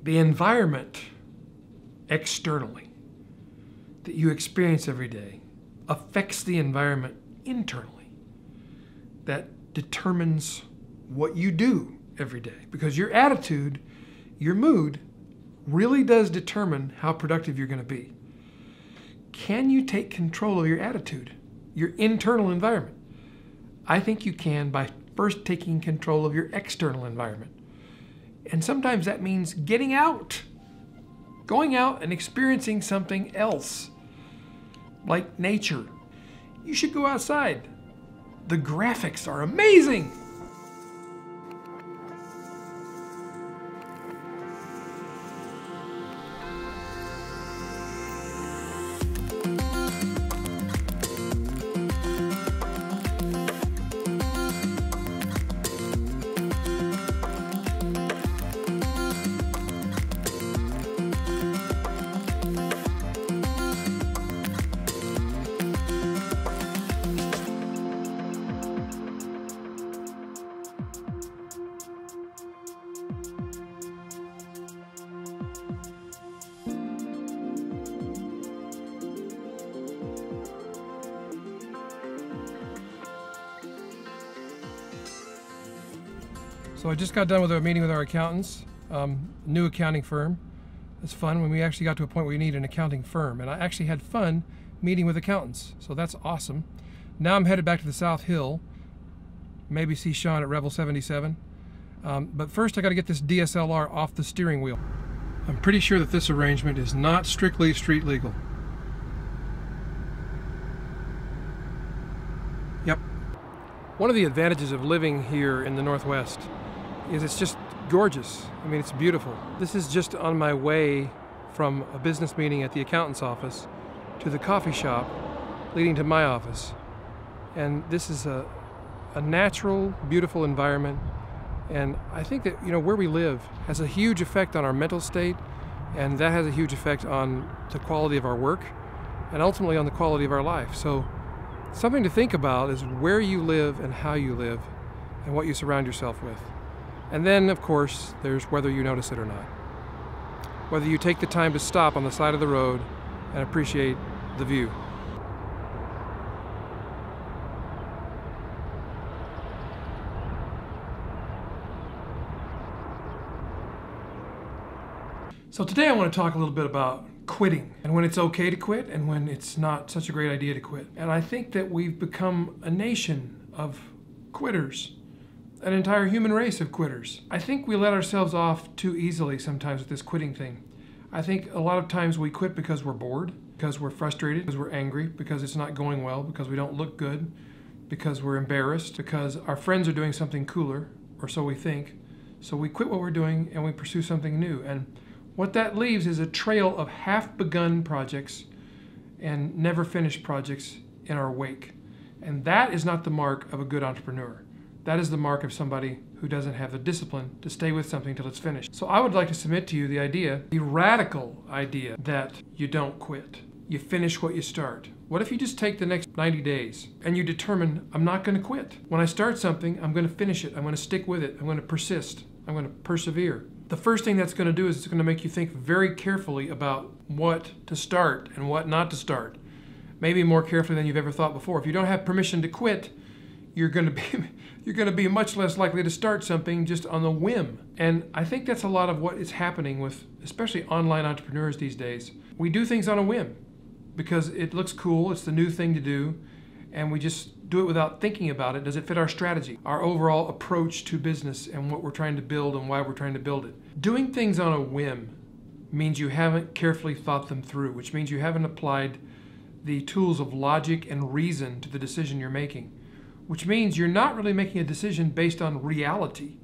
the environment externally that you experience every day affects the environment internally that determines what you do every day. Because your attitude, your mood, really does determine how productive you're going to be. Can you take control of your attitude, your internal environment? I think you can by first taking control of your external environment. And sometimes that means getting out, going out and experiencing something else, like nature. You should go outside. The graphics are amazing. So I just got done with a meeting with our accountants, new accounting firm. It's fun when we actually got to a point where you need an accounting firm. And I actually had fun meeting with accountants, so that's awesome. Now I'm headed back to the South Hill, maybe see Sean at Rebel 77. But first I got to get this DSLR off the steering wheel. I'm pretty sure that this arrangement is not strictly street legal. Yep. One of the advantages of living here in the Northwest is it's just gorgeous. I mean, it's beautiful. This is just on my way from a business meeting at the accountant's office to the coffee shop leading to my office. And this is a natural, beautiful environment. And I think that, you know, where we live has a huge effect on our mental state, and that has a huge effect on the quality of our work and ultimately on the quality of our life. So something to think about is where you live and how you live and what you surround yourself with. And then, of course, there's whether you notice it or not. Whether you take the time to stop on the side of the road and appreciate the view. So today I want to talk a little bit about quitting and when it's okay to quit and when it's not such a great idea to quit. And I think that we've become a nation of quitters, an entire human race of quitters. I think we let ourselves off too easily sometimes with this quitting thing. I think a lot of times we quit because we're bored, because we're frustrated, because we're angry, because it's not going well, because we don't look good, because we're embarrassed, because our friends are doing something cooler, or so we think. So we quit what we're doing and we pursue something new. And what that leaves is a trail of half-begun projects and never-finished projects in our wake. And that is not the mark of a good entrepreneur. That is the mark of somebody who doesn't have the discipline to stay with something till it's finished. So I would like to submit to you the radical idea that you don't quit. You finish what you start. What if you just take the next 90 days and you determine, I'm not going to quit. When I start something, I'm going to finish it. I'm going to stick with it. I'm going to persist. I'm going to persevere. The first thing that's going to do is it's going to make you think very carefully about what to start and what not to start. Maybe more carefully than you've ever thought before. If you don't have permission to quit, you're going to be much less likely to start something just on a whim. And I think that's a lot of what is happening with especially online entrepreneurs these days. We do things on a whim because it looks cool, it's the new thing to do, and we just do it without thinking about it. Does it fit our strategy, our overall approach to business and what we're trying to build and why we're trying to build it? Doing things on a whim means you haven't carefully thought them through, which means you haven't applied the tools of logic and reason to the decision you're making, which means you're not really making a decision based on reality,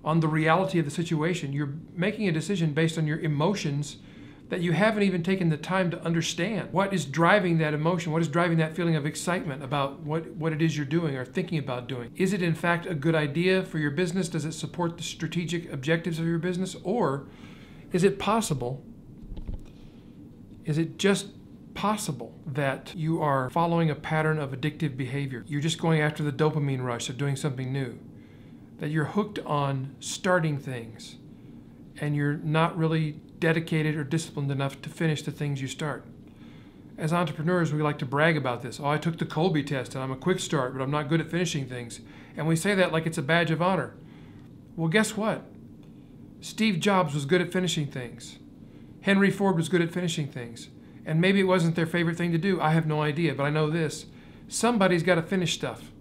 on the reality of the situation. You're making a decision based on your emotions that you haven't even taken the time to understand. What is driving that emotion? What is driving that feeling of excitement about what it is you're doing or thinking about doing? Is it in fact a good idea for your business? Does it support the strategic objectives of your business? Or is it possible, is it just possible that you are following a pattern of addictive behavior? You're just going after the dopamine rush of doing something new. That you're hooked on starting things and you're not really dedicated or disciplined enough to finish the things you start. As entrepreneurs, we like to brag about this. Oh, I took the Colby test and I'm a quick start, but I'm not good at finishing things. And we say that like it's a badge of honor. Well, guess what? Steve Jobs was good at finishing things. Henry Ford was good at finishing things. And maybe it wasn't their favorite thing to do. I have no idea, but I know this. Somebody's got to finish stuff.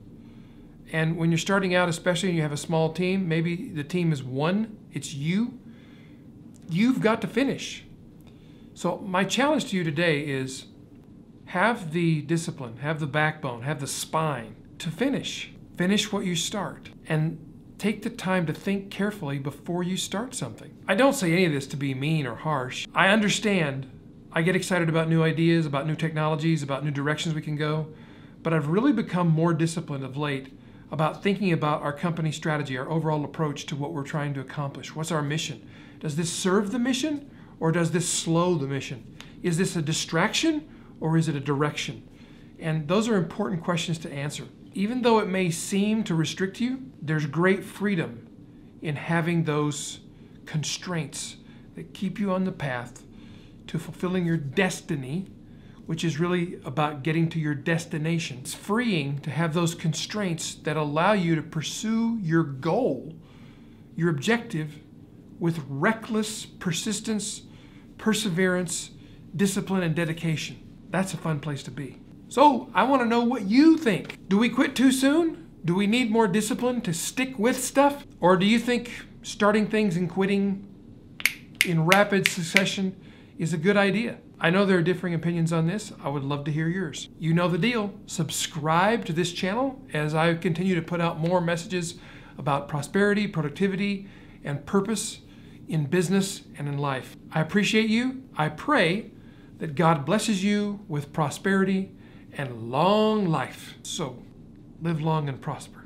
And when you're starting out, especially and you have a small team, maybe the team is one, it's you. You've got to finish. So my challenge to you today is have the discipline, have the backbone, have the spine to finish. Finish what you start. And take the time to think carefully before you start something. I don't say any of this to be mean or harsh. I understand. I get excited about new ideas, about new technologies, about new directions we can go. But I've really become more disciplined of late about thinking about our company strategy, our overall approach to what we're trying to accomplish. What's our mission? Does this serve the mission or does this slow the mission? Is this a distraction or is it a direction? And those are important questions to answer. Even though it may seem to restrict you, there's great freedom in having those constraints that keep you on the path to fulfilling your destiny, which is really about getting to your destination. It's freeing to have those constraints that allow you to pursue your goal, your objective, with reckless persistence, perseverance, discipline, and dedication. That's a fun place to be. So I want to know what you think. Do we quit too soon? Do we need more discipline to stick with stuff? Or do you think starting things and quitting in rapid succession is a good idea? I know there are differing opinions on this. I would love to hear yours. You know the deal. Subscribe to this channel as I continue to put out more messages about prosperity, productivity, and purpose in business and in life. I appreciate you. I pray that God blesses you with prosperity and long life. So live long and prosper.